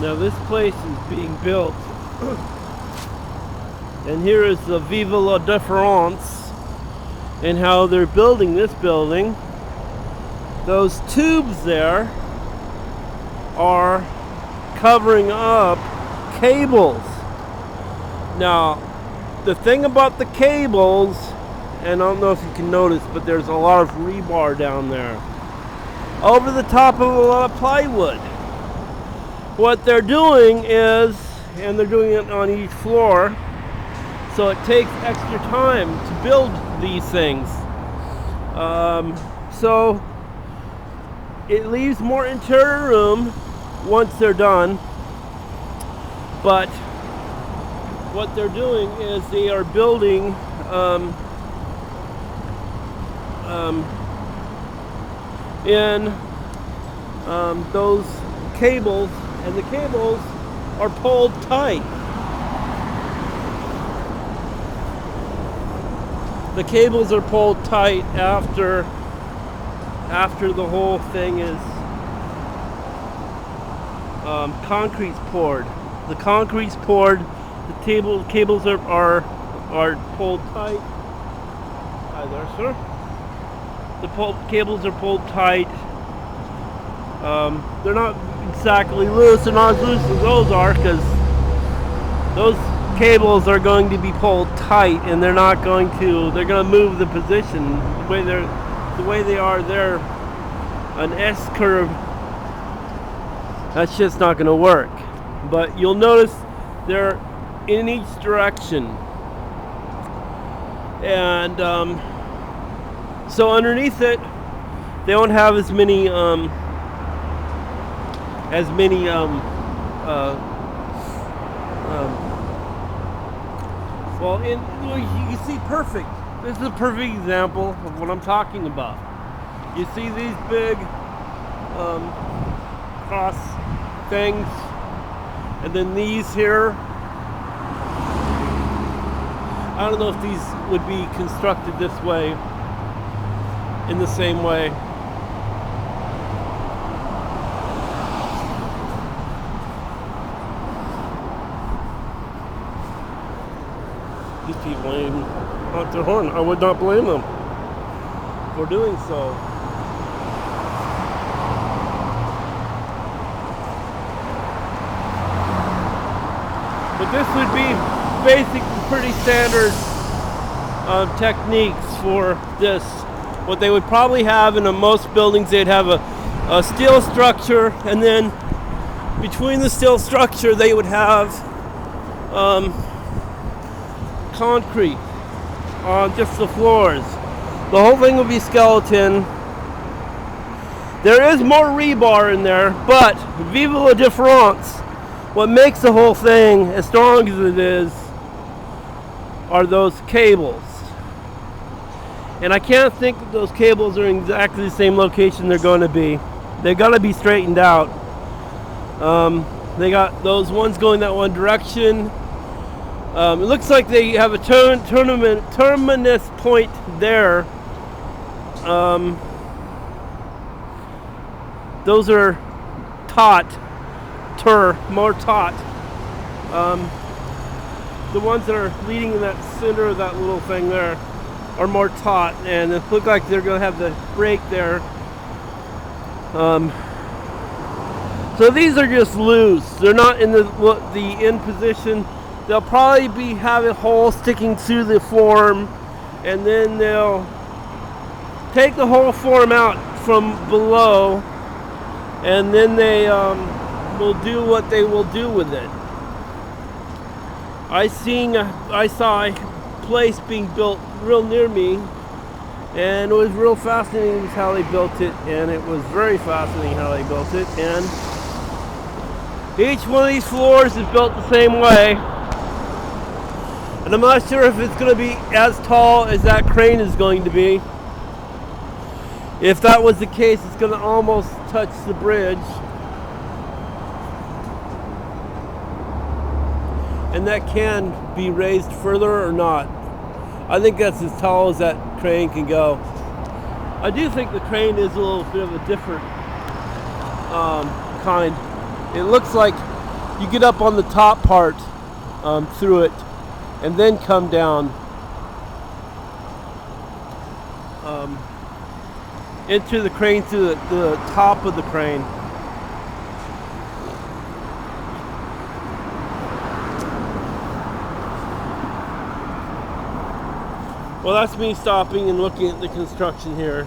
Now this place is being built, and here is the Vive la Différence and how they're building this building. Those tubes there are covering up cables. Now, the thing about the cables, and I don't know if you can notice, but there's a lot of rebar down there over the top of a lot of plywood. What they're doing is, and they're doing it on each floor, so it takes extra time to build these things. So it leaves more interior room once they're done, but what they're doing is they are building in those cables, and the cables are pulled tight. The cables are pulled tight after the whole thing is concrete's poured. The concrete's poured. The cables are pulled tight. Hi there, sir. The cables are pulled tight. They're not exactly loose. They're not as loose as those are, because those cables are going to be pulled tight, and they're going to move the position the way they are. They're an S curve. That's just not going to work. But you'll notice they're in each direction, and so underneath it, they don't have as many well, you can see perfect. This is a perfect example of what I'm talking about. You see these big cross things, and then these here. I don't know if these would be constructed this way, in the same way. These people ain't even honk their horn. I would not blame them for doing so. But this would be basic, pretty standard techniques for this. What they would probably have in most buildings, they'd have a steel structure, and then between the steel structure they would have concrete on just the floors. The whole thing would be skeleton. There is more rebar in there, but vive la différence. What makes the whole thing as strong as it is are those cables. And I can't think that those cables are in exactly the same location they're going to be. They're going to be straightened out. They got those ones going that one direction. It looks like they have a terminus point there. Those are more taut. The ones that are leading in that center of that little thing there are more taut, and it looks like they're going to have the break there. So these are just loose. They're not in the in position. They'll probably have a hole sticking through the form, and then they'll take the whole form out from below, and then they will do what they will do with it. I saw a place being built real near me, and it was real fascinating how they built it, and it was very fascinating how they built it. And each one of these floors is built the same way, and I'm not sure if it's going to be as tall as that crane is going to be. If that was the case, it's going to almost touch the bridge. And that can be raised further or not. I think that's as tall as that crane can go. I do think the crane is a little bit of a different kind. It looks like You get up on the top part through it, and then come down into the crane through the top of the crane. Well, that's me stopping and looking at the construction here.